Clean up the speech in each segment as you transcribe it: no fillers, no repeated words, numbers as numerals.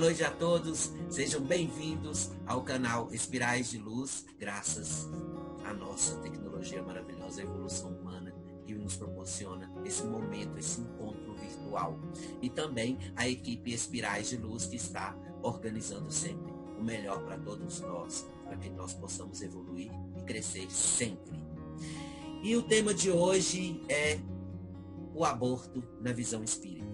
noite a todos, sejam bem-vindos ao canal Espirais de Luz, graças à nossa tecnologia maravilhosa, a evolução humana que nos proporciona esse momento, esse encontro virtual. E também a equipe Espirais de Luz que está organizando sempre o melhor para todos nós, para que nós possamos evoluir e crescer sempre. E o tema de hoje é o aborto na visão espírita.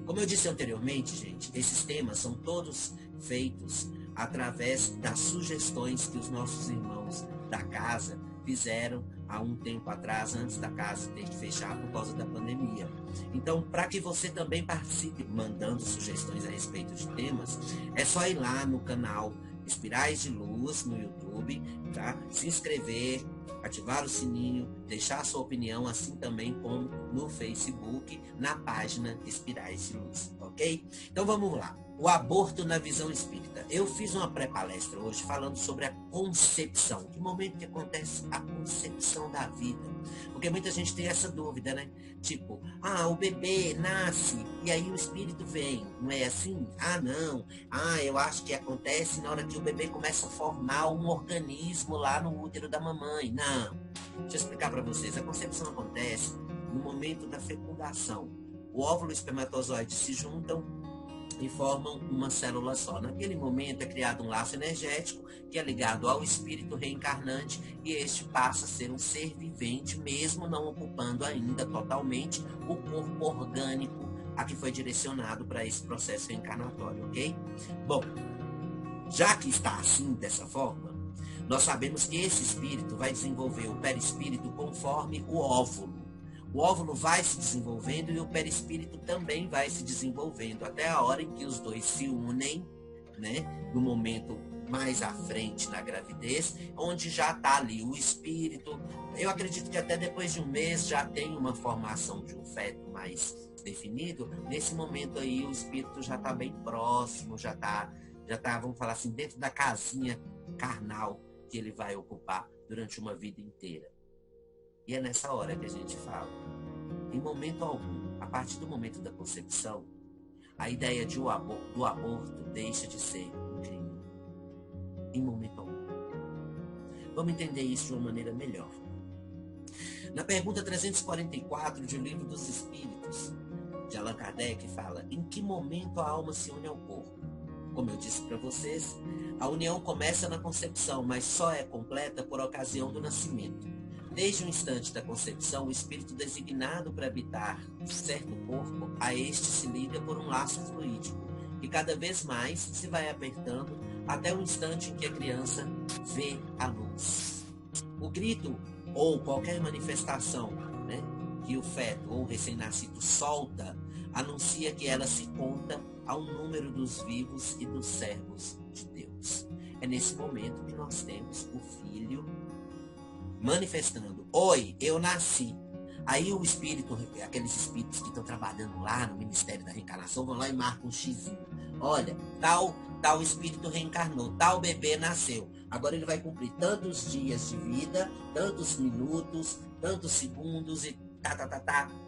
Como eu disse anteriormente, gente, esses temas são todos feitos através das sugestões que os nossos irmãos da casa fizeram há um tempo atrás, antes da casa ter que fechar por causa da pandemia. Então, para que você também participe mandando sugestões a respeito de temas, é só ir lá no canal Espirais de Luz no YouTube, tá? Se inscrever, ativar o sininho, deixar a sua opinião, assim também como no Facebook, na página Espirais de Luz, ok? Então vamos lá. O aborto na visão espírita. Eu fiz uma pré-palestra hoje falando sobre a concepção. Que momento que acontece a concepção da vida? Porque muita gente tem essa dúvida, né? Tipo, o bebê nasce e aí o espírito vem. Não é assim? Não. Eu acho que acontece na hora que o bebê começa a formar um organismo lá no útero da mamãe. Não. Deixa eu explicar para vocês. A concepção acontece no momento da fecundação. O óvulo e o espermatozoide se juntam e formam uma célula só. Naquele momento é criado um laço energético que é ligado ao espírito reencarnante e este passa a ser um ser vivente, mesmo não ocupando ainda totalmente o corpo orgânico a que foi direcionado para esse processo reencarnatório, ok? Bom, já que está assim, dessa forma, nós sabemos que esse espírito vai desenvolver o perispírito conforme o óvulo. O óvulo vai se desenvolvendo e o perispírito também vai se desenvolvendo, até a hora em que os dois se unem, né? No momento mais à frente na gravidez, onde já está ali o espírito. Eu acredito que até depois de um mês já tem uma formação de um feto mais definido. Nesse momento aí o espírito já está bem próximo, já tá, vamos falar assim, dentro da casinha carnal que ele vai ocupar durante uma vida inteira. E é nessa hora que a gente fala. Em momento algum, a partir do momento da concepção, a ideia do aborto deixa de ser um crime. Em momento algum. Vamos entender isso de uma maneira melhor. Na pergunta 344 de O Livro dos Espíritos, de Allan Kardec, fala: em que momento a alma se une ao corpo? Como eu disse para vocês, a união começa na concepção, mas só é completa por ocasião do nascimento. Desde o instante da concepção, o espírito designado para habitar certo corpo, a este se liga por um laço fluídico, que cada vez mais se vai apertando até o instante em que a criança vê a luz. O grito ou qualquer manifestação, né, que o feto ou o recém-nascido solta, anuncia que ela se conta ao número dos vivos e dos servos de Deus. É nesse momento que nós temos o filho manifestando: oi, eu nasci. Aí o espírito, aqueles espíritos que estão trabalhando lá no Ministério da Reencarnação, vão lá e marcam um xizinho. Olha, tal espírito reencarnou, tal bebê nasceu. Agora ele vai cumprir tantos dias de vida, tantos minutos, tantos segundos e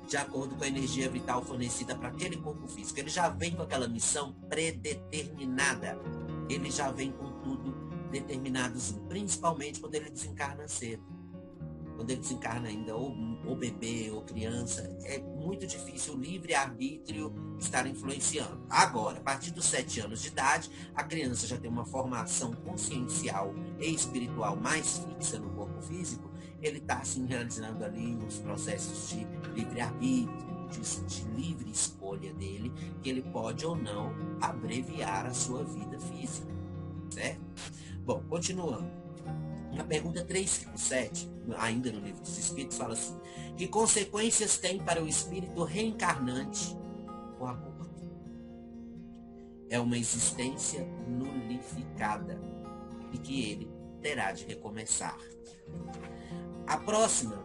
de acordo com a energia vital fornecida para aquele corpo físico. Ele já vem com aquela missão predeterminada. Ele já vem com tudo determinadozinho, principalmente quando ele desencarna cedo. Quando ele desencarna ainda, ou bebê, ou criança, é muito difícil o livre-arbítrio estar influenciando. Agora, a partir dos 7 anos de idade, a criança já tem uma formação consciencial e espiritual mais fixa no corpo físico, ele está assim, realizando ali os processos de livre-arbítrio, de livre escolha dele, que ele pode ou não abreviar a sua vida física, certo? Bom, continuando. Na pergunta 357, ainda no Livro dos Espíritos, fala assim: que consequências tem para o espírito reencarnante o aborto? É uma existência nulificada e que ele terá de recomeçar. A próxima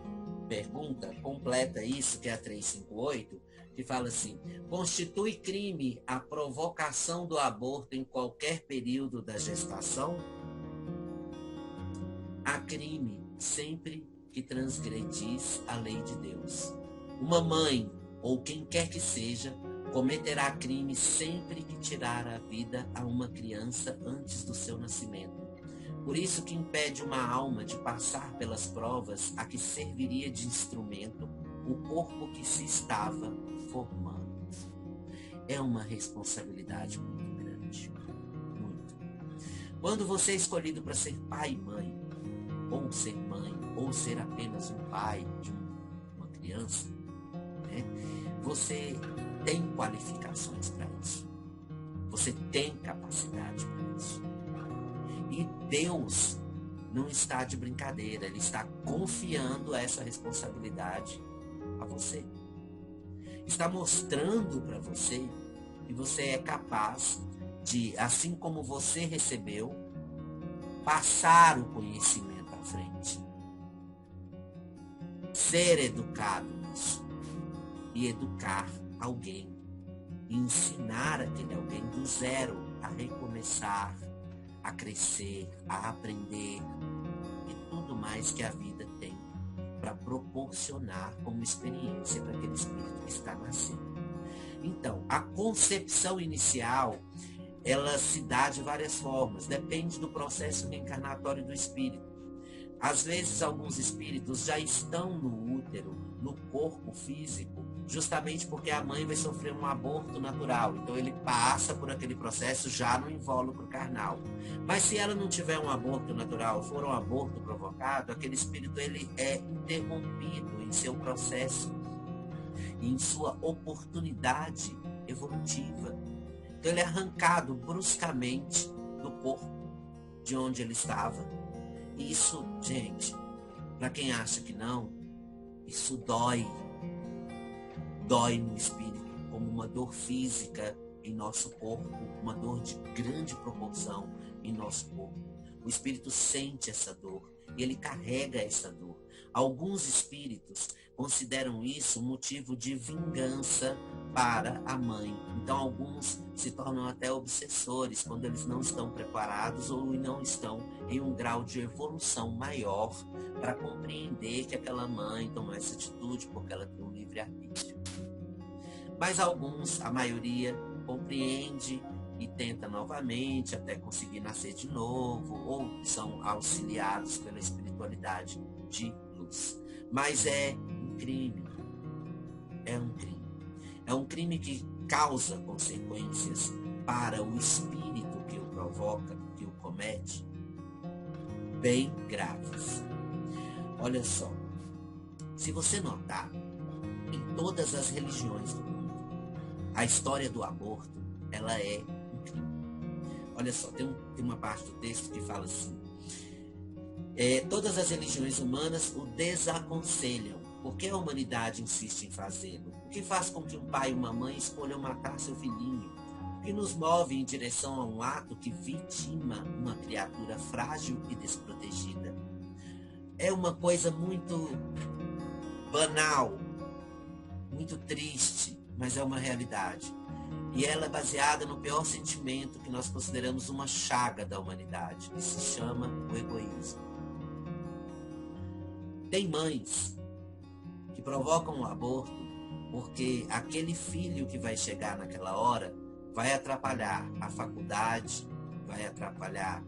pergunta completa isso, que é a 358, que fala assim: constitui crime a provocação do aborto em qualquer período da gestação? Há crime sempre que transgredis a lei de Deus. Uma mãe, ou quem quer que seja, cometerá crime sempre que tirar a vida a uma criança antes do seu nascimento. Por isso que impede uma alma de passar pelas provas a que serviria de instrumento o corpo que se estava formando. É uma responsabilidade muito grande. Muito. Quando você é escolhido para ser pai e mãe, ou ser mãe, ou ser apenas um pai de uma criança, né? Você tem qualificações para isso. Você tem capacidade para isso. E Deus não está de brincadeira, Ele está confiando essa responsabilidade a você. Está mostrando para você que você é capaz de, assim como você recebeu, passar o conhecimento à frente. Ser educado nisso. E educar alguém. E ensinar aquele alguém do zero a recomeçar, a crescer, a aprender e tudo mais que a vida tem para proporcionar como experiência para aquele espírito que está nascendo. Então, a concepção inicial, ela se dá de várias formas, depende do processo reencarnatório do espírito. Às vezes, alguns espíritos já estão no útero, no corpo físico, justamente porque a mãe vai sofrer um aborto natural. Então, ele passa por aquele processo já no invólucro carnal. Mas se ela não tiver um aborto natural, for um aborto provocado, aquele espírito ele é interrompido em seu processo, em sua oportunidade evolutiva. Então, ele é arrancado bruscamente do corpo de onde ele estava. Isso, gente, para quem acha que não, isso dói. Dói no espírito, como uma dor física em nosso corpo, uma dor de grande proporção em nosso corpo. O espírito sente essa dor e ele carrega essa dor. Alguns espíritos consideram isso motivo de vingança para a mãe. Então, alguns se tornam até obsessores quando eles não estão preparados ou não estão em um grau de evolução maior para compreender que aquela mãe tomou essa atitude porque ela tem um livre-arbítrio. Mas alguns, a maioria, compreende e tenta novamente até conseguir nascer de novo, ou são auxiliados pela espiritualidade de luz. Mas é um crime. É um crime. É um crime que causa consequências para o espírito que o provoca, que o comete, bem graves. Olha só, se você notar, em todas as religiões do mundo, a história do aborto, ela é um crime. Olha só, tem uma parte do texto que fala assim: todas as religiões humanas o desaconselham, porque a humanidade insiste em fazê-lo. O que faz com que um pai e uma mãe escolham matar seu filhinho? O que nos move em direção a um ato que vitima uma criatura frágil e desprotegida? É uma coisa muito banal, muito triste, mas é uma realidade. E ela é baseada no pior sentimento que nós consideramos uma chaga da humanidade, que se chama o egoísmo. Tem mães que provocam o aborto porque aquele filho que vai chegar naquela hora vai atrapalhar a faculdade, vai atrapalhar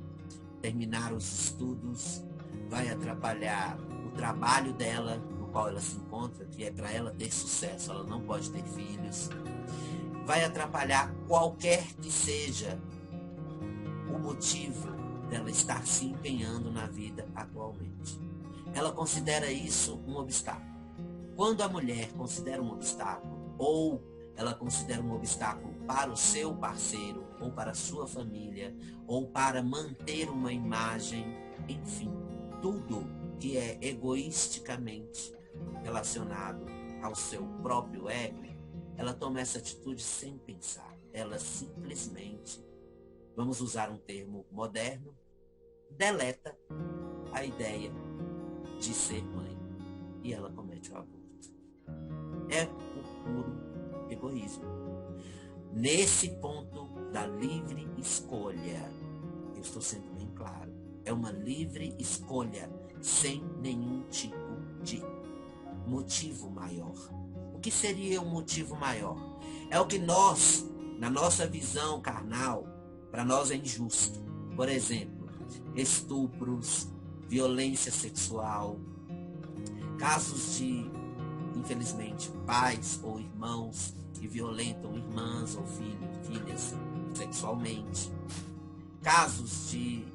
terminar os estudos, vai atrapalhar o trabalho dela, no qual ela se encontra, que é para ela ter sucesso, ela não pode ter filhos. Vai atrapalhar qualquer que seja o motivo dela estar se empenhando na vida atualmente. Ela considera isso um obstáculo. Quando a mulher considera um obstáculo, ou ela considera um obstáculo para o seu parceiro, ou para a sua família, ou para manter uma imagem, enfim, tudo que é egoisticamente relacionado ao seu próprio ego, ela toma essa atitude sem pensar. Ela simplesmente, vamos usar um termo moderno, deleta a ideia de ser mãe. E ela comete o aborto. É o puro egoísmo. Nesse ponto da livre escolha, eu estou sendo bem claro, é uma livre escolha, sem nenhum tipo de motivo maior. O O que seria um motivo maior? É o que nós, na nossa visão carnal, para nós é injusto. Por exemplo, estupros, violência sexual, casos de, infelizmente, pais ou irmãos que violentam irmãs ou filhas sexualmente. Casos de,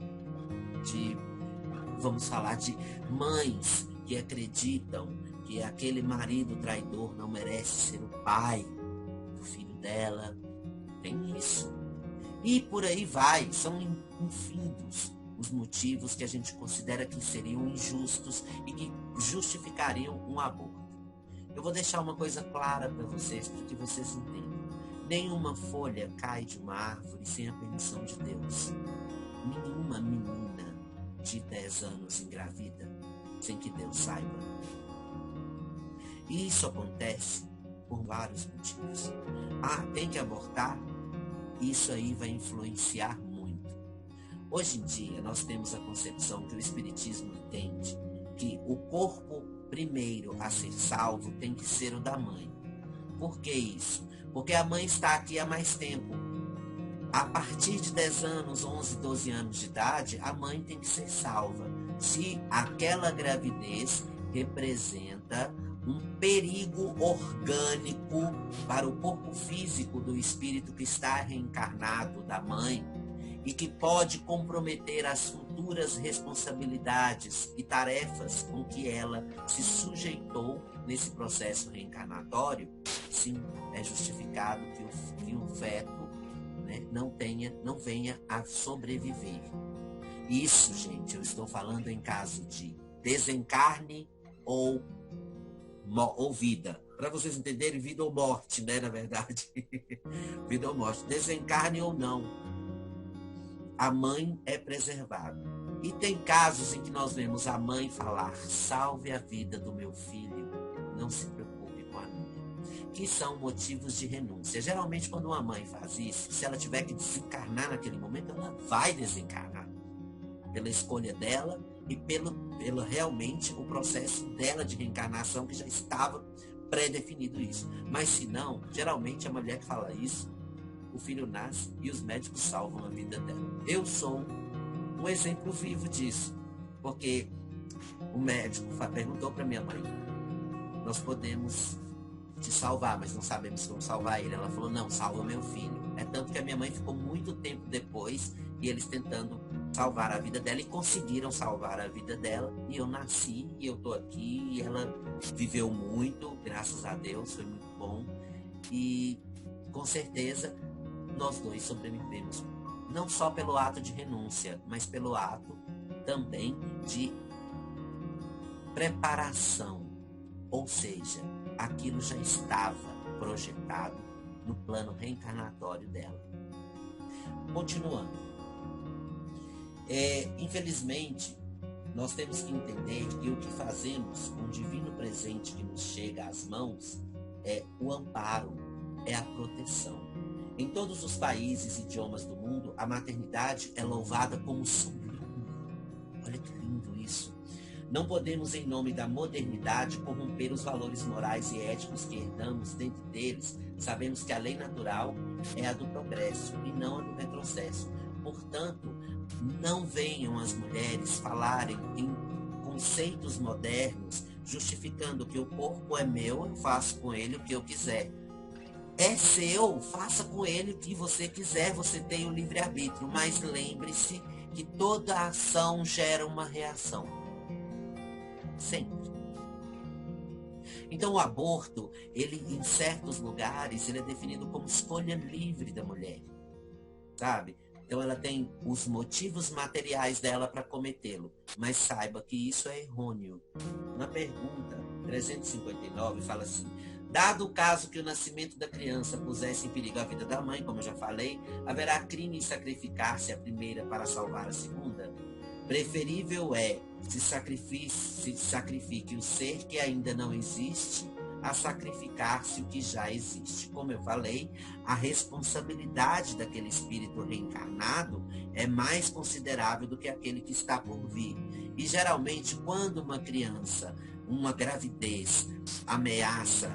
vamos falar, de mães que acreditam que aquele marido traidor não merece ser o pai do filho dela. Tem isso. E por aí vai, são infindos os motivos que a gente considera que seriam injustos e que justificariam um aborto. Eu vou deixar uma coisa clara para vocês, para que vocês entendam. Nenhuma folha cai de uma árvore sem a permissão de Deus. Nenhuma menina de 10 anos engravida sem que Deus saiba. E isso acontece por vários motivos. Tem que abortar? Isso aí vai influenciar muito. Hoje em dia, nós temos a concepção que o Espiritismo entende que o corpo primeiro a ser salvo tem que ser o da mãe. Por que isso? Porque a mãe está aqui há mais tempo. A partir de 10 anos, 11, 12 anos de idade, a mãe tem que ser salva. Se aquela gravidez representa um perigo orgânico para o corpo físico do espírito que está reencarnado da mãe e que pode comprometer as futuras responsabilidades e tarefas com que ela se sujeitou nesse processo reencarnatório, sim, é justificado que o feto, né, não venha a sobreviver. Isso, gente, eu estou falando em caso de desencarne ou vida. Para vocês entenderem, vida ou morte, né, na verdade. Vida ou morte. Desencarne ou não, a mãe é preservada. E tem casos em que nós vemos a mãe falar: salve a vida do meu filho, não se preocupe com a minha. Que são motivos de renúncia. Geralmente, quando uma mãe faz isso, se ela tiver que desencarnar naquele momento, ela vai desencarnar. Pela escolha dela e pelo realmente o processo dela de reencarnação, que já estava pré-definido isso. Mas se não, geralmente a mulher que fala isso, o filho nasce e os médicos salvam a vida dela. Eu sou um exemplo vivo disso, porque o médico perguntou para minha mãe: nós podemos te salvar, mas não sabemos como salvar ele. Ela falou: não, salva meu filho. É tanto que a minha mãe ficou muito tempo depois e eles tentando salvar a vida dela, e conseguiram salvar a vida dela, e eu nasci, e eu tô aqui, e ela viveu muito, graças a Deus, foi muito bom, e com certeza nós dois sobrevivemos, não só pelo ato de renúncia, mas pelo ato também de preparação, ou seja, aquilo já estava projetado no plano reencarnatório dela. Continuando. Infelizmente, nós temos que entender que o que fazemos com o divino presente que nos chega às mãos é o amparo, é a proteção. Em todos os países e idiomas do mundo, a maternidade é louvada como sublime. Olha que lindo isso. Não podemos, em nome da modernidade, corromper os valores morais e éticos que herdamos. Dentre deles, sabemos que a lei natural é a do progresso e não a do retrocesso. Portanto, não venham as mulheres falarem em conceitos modernos, justificando que o corpo é meu, eu faço com ele o que eu quiser. É seu, faça com ele o que você quiser, você tem o livre-arbítrio, mas lembre-se que toda ação gera uma reação. Sempre. Então o aborto, ele em certos lugares, ele é definido como escolha livre da mulher, sabe? Então ela tem os motivos materiais dela para cometê-lo, mas saiba que isso é errôneo. Na pergunta 359 fala assim: dado o caso que o nascimento da criança pusesse em perigo a vida da mãe, como eu já falei, haverá crime em sacrificar-se a primeira para salvar a segunda? Preferível é se sacrifique o ser que ainda não existe a sacrificar-se o que já existe. Como eu falei, a responsabilidade daquele espírito reencarnado é mais considerável do que aquele que está por vir. E geralmente, quando uma criança, uma gravidez, ameaça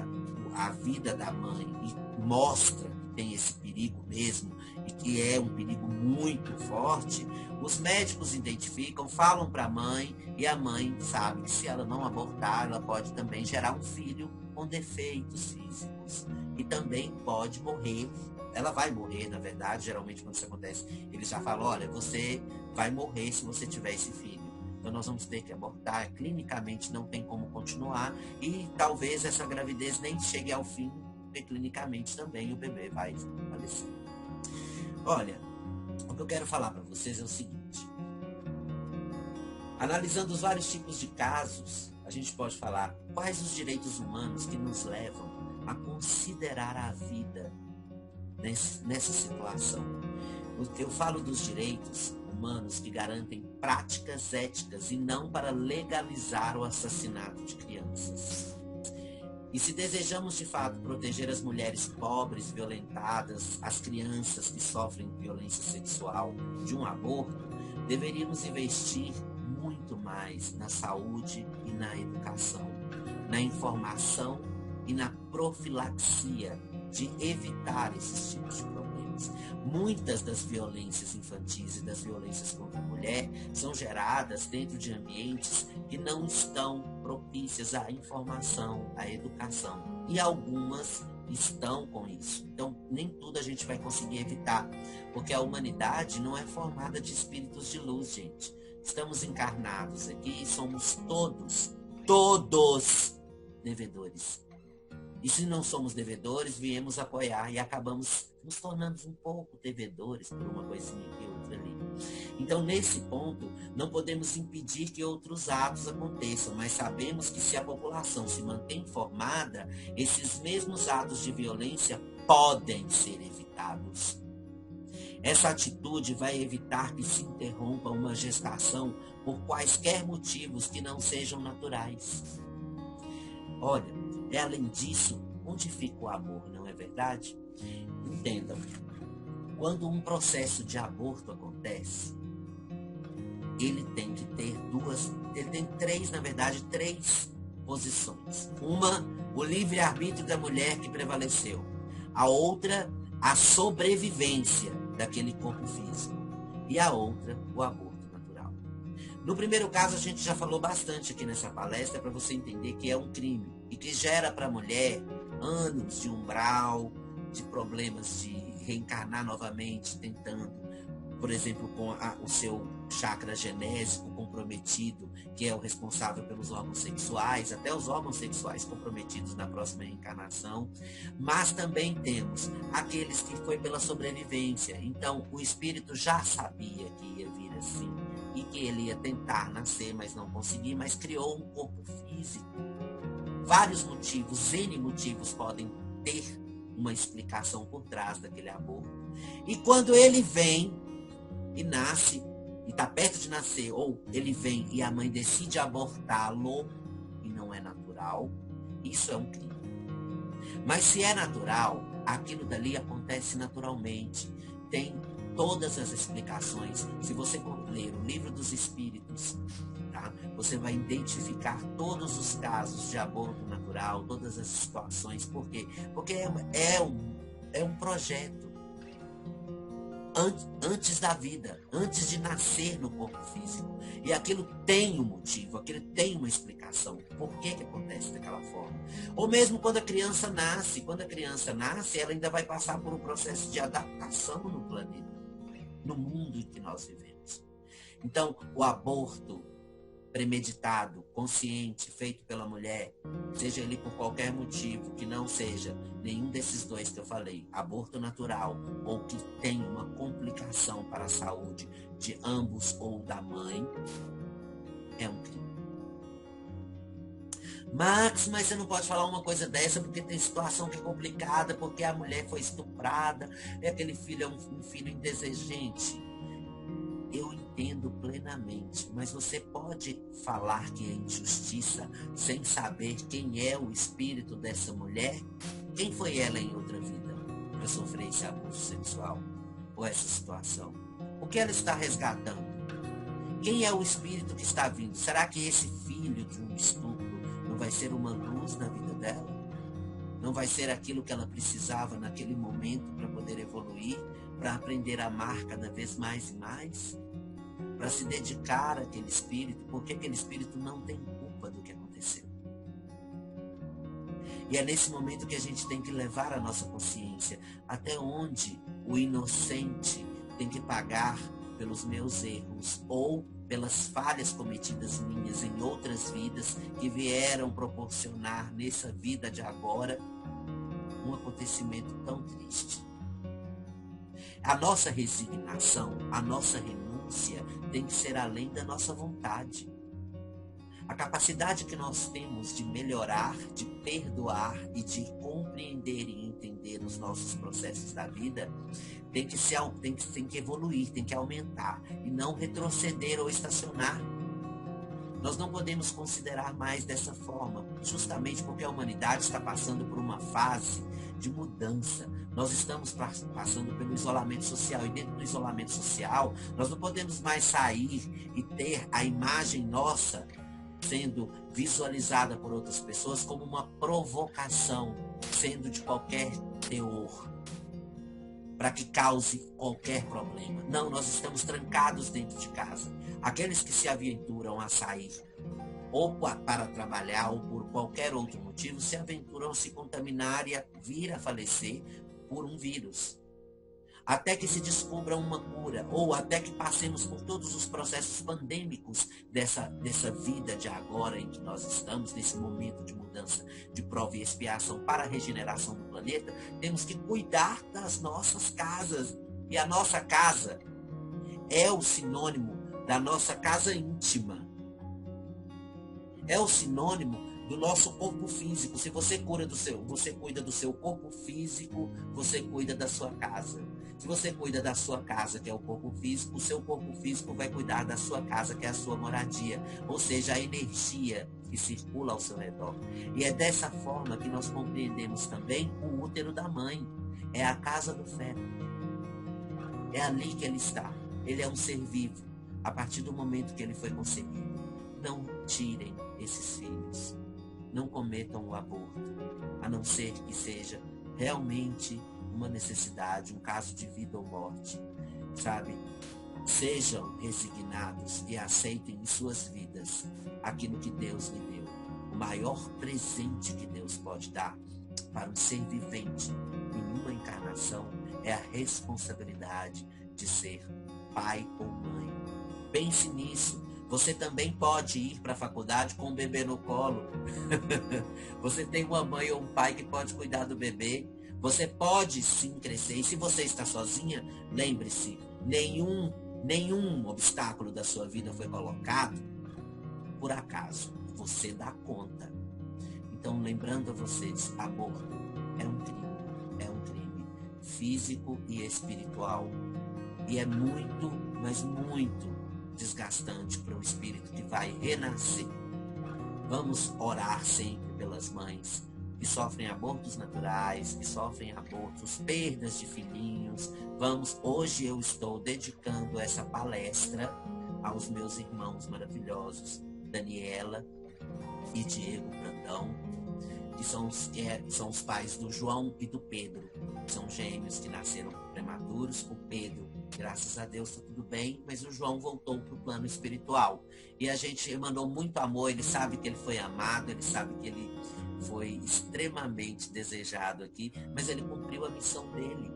a vida da mãe e mostra que tem esse perigo mesmo e que é um perigo muito forte, os médicos identificam, falam para a mãe e a mãe sabe que se ela não abortar, ela pode também gerar um filho com defeitos físicos e também pode morrer. Ela vai morrer, na verdade, geralmente quando isso acontece, eles já falam, olha, você vai morrer se você tiver esse filho. Então nós vamos ter que abortar, clinicamente não tem como continuar e talvez essa gravidez nem chegue ao fim, porque clinicamente também o bebê vai falecer. Olha, o que eu quero falar para vocês é o seguinte. Analisando os vários tipos de casos, a gente pode falar quais os direitos humanos que nos levam a considerar a vida nessa situação. Eu falo dos direitos humanos que garantem práticas éticas e não para legalizar o assassinato de crianças. E se desejamos de fato proteger as mulheres pobres, violentadas, as crianças que sofrem violência sexual de um aborto, deveríamos investir muito mais na saúde e na educação, na informação e na profilaxia de evitar esses tipos de problemas. Muitas das violências infantis e das violências contra a mulher são geradas dentro de ambientes que não estão propícias à informação, à educação. E algumas estão com isso. Então, nem tudo a gente vai conseguir evitar, porque a humanidade não é formada de espíritos de luz, gente. Estamos encarnados aqui e somos todos devedores. E se não somos devedores, viemos apoiar e acabamos nos tornando um pouco devedores por uma coisinha aqui e outra ali. Então, nesse ponto, não podemos impedir que outros atos aconteçam, mas sabemos que se a população se mantém informada, esses mesmos atos de violência podem ser evitados. Essa atitude vai evitar que se interrompa uma gestação por quaisquer motivos que não sejam naturais. Olha, além disso, onde fica o amor, não é verdade? Entendam, quando um processo de aborto acontece, ele tem que ter três posições. Uma, o livre-arbítrio da mulher que prevaleceu. A outra, a sobrevivência daquele corpo físico. E a outra, o aborto natural. No primeiro caso, a gente já falou bastante aqui nessa palestra para você entender que é um crime e que gera para a mulher anos de umbral, de problemas de reencarnar novamente, tentando, por exemplo, com o seu chakra genésico comprometido, que é o responsável pelos órgãos sexuais, até os órgãos sexuais comprometidos na próxima reencarnação. Mas também temos aqueles que foi pela sobrevivência. Então, o espírito já sabia que ia vir assim e que ele ia tentar nascer, mas não conseguir, mas criou um corpo físico. Vários motivos, N motivos podem ter uma explicação por trás daquele aborto. E quando ele vem e nasce, e está perto de nascer, ou ele vem e a mãe decide abortá-lo, e não é natural, isso é um crime. Mas se é natural, aquilo dali acontece naturalmente. Tem todas as explicações. Se você ler o Livro dos Espíritos, tá? Você vai identificar todos os casos de aborto natural, todas as situações. Por quê? Porque é um projeto. Antes da vida, antes de nascer no corpo físico. E aquilo tem um motivo, aquilo tem uma explicação. Por que acontece daquela forma? Ou mesmo quando a criança nasce. Quando a criança nasce, ela ainda vai passar por um processo de adaptação no planeta, no mundo em que nós vivemos. Então, o aborto premeditado, consciente, feito pela mulher, seja ele por qualquer motivo, que não seja nenhum desses dois que eu falei, aborto natural, ou que tem uma complicação para a saúde de ambos ou da mãe, é um crime. Max, mas você não pode falar uma coisa dessa porque tem situação que é complicada, porque a mulher foi estuprada, e aquele filho é um filho indesejante. Eu entendo plenamente, mas você pode falar que é injustiça sem saber quem é o espírito dessa mulher? Quem foi ela em outra vida para sofrer esse abuso sexual ou essa situação? O que ela está resgatando? Quem é o espírito que está vindo? Será que esse filho de um estupro não vai ser uma luz na vida dela? não vai ser aquilo que ela precisava naquele momento para poder evoluir, para aprender a amar cada vez mais e mais, para se dedicar àquele espírito, porque aquele espírito não tem culpa do que aconteceu. E é nesse momento que a gente tem que levar a nossa consciência até onde o inocente tem que pagar pelos meus erros ou pelas falhas cometidas minhas em outras vidas que vieram proporcionar nessa vida de agora um acontecimento tão triste. A nossa resignação, a nossa renúncia tem que ser além da nossa vontade. A capacidade que nós temos de melhorar, de perdoar e de compreender e entender os nossos processos da vida tem que evoluir, tem que aumentar e não retroceder ou estacionar. Nós não podemos considerar mais dessa forma, justamente porque a humanidade está passando por uma fase de mudança. Nós estamos passando pelo isolamento social, e dentro do isolamento social, nós não podemos mais sair e ter a imagem nossa sendo visualizada por outras pessoas como uma provocação, sendo de qualquer teor, para que cause qualquer problema. Não, nós estamos trancados dentro de casa. Aqueles que se aventuram a sair, ou para trabalhar, ou por qualquer outro motivo, se aventuram a se contaminar e a vir a falecer por um vírus. Até que se descubra uma cura, ou até que passemos por todos os processos pandêmicos dessa vida de agora em que nós estamos, nesse momento de mudança, de prova e expiação para a regeneração do planeta, temos que cuidar das nossas casas. E a nossa casa é o sinônimo da nossa casa íntima. É o sinônimo do nosso corpo físico. Se você cuida do seu corpo físico, você cuida da sua casa. Se você cuida da sua casa, que é o corpo físico, o seu corpo físico vai cuidar da sua casa, que é a sua moradia, ou seja, a energia que circula ao seu redor. E é dessa forma que nós compreendemos também o útero da mãe. É a casa do feto. É ali que ele está. Ele é um ser vivo. A partir do momento que ele foi concebido. Não tirem esses filhos. Não cometam o aborto, a não ser que seja realmente uma necessidade, um caso de vida ou morte, sabe? Sejam resignados e aceitem em suas vidas aquilo que Deus lhe deu. O maior presente que Deus pode dar para um ser vivente em uma encarnação é a responsabilidade de ser pai ou mãe. Pense nisso. Você também pode ir para a faculdade com o bebê no colo. Você tem uma mãe ou um pai que pode cuidar do bebê. Você pode sim crescer. E se você está sozinha, lembre-se, nenhum obstáculo da sua vida foi colocado por acaso. Você dá conta. Então, lembrando a vocês, aborto é um crime físico e espiritual. E é muito, mas muito desgastante para um espírito que vai renascer. Vamos orar sempre pelas mães que sofrem abortos naturais, que sofrem abortos, perdas de filhinhos. Hoje eu estou dedicando essa palestra aos meus irmãos maravilhosos, Daniela e Diego Brandão, que são os pais do João e do Pedro. São gêmeos que nasceram prematuros. O Pedro, graças a Deus, está tudo bem, mas o João voltou para o plano espiritual. E a gente mandou muito amor, ele sabe que ele foi amado, ele sabe que ele foi extremamente desejado aqui, mas ele cumpriu a missão dele.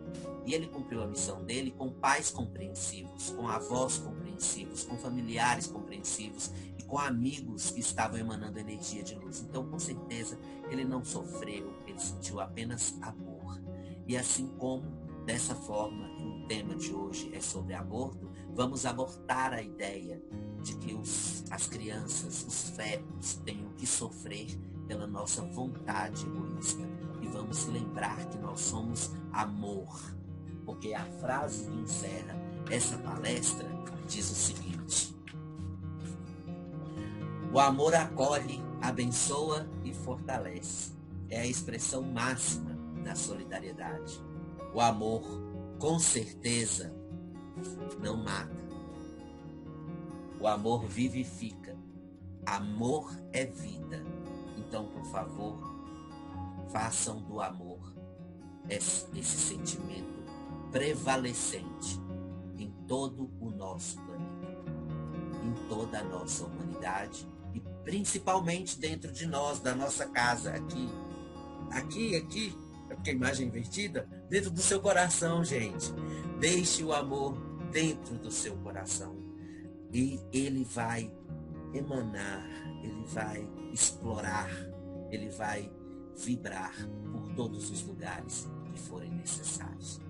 E ele cumpriu a missão dele com pais compreensivos, com avós compreensivos, com familiares compreensivos e com amigos que estavam emanando energia de luz. Então, com certeza, ele não sofreu, ele sentiu apenas amor. E assim como, dessa forma, o tema de hoje é sobre aborto, vamos abortar a ideia de que as crianças, os fetos, tenham que sofrer pela nossa vontade egoísta. E vamos lembrar que nós somos amor. Porque a frase que encerra essa palestra diz o seguinte: o amor acolhe, abençoa e fortalece. É a expressão máxima da solidariedade. O amor, com certeza, não mata. O amor vivifica. Amor é vida. Então, por favor, façam do amor esse sentimento prevalecente em todo o nosso planeta, em toda a nossa humanidade e principalmente dentro de nós, da nossa casa, aqui, é porque a imagem é invertida, dentro do seu coração, gente. Deixe o amor dentro do seu coração e ele vai emanar, ele vai explorar, ele vai vibrar por todos os lugares que forem necessários.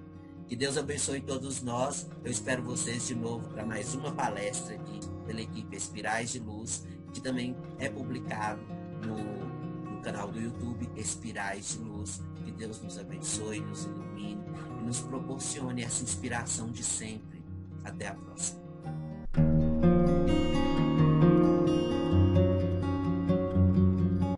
Que Deus abençoe todos nós. Eu espero vocês de novo para mais uma palestra aqui pela equipe Espirais de Luz, que também é publicado no canal do YouTube Espirais de Luz. Que Deus nos abençoe, nos ilumine e nos proporcione essa inspiração de sempre. Até a próxima.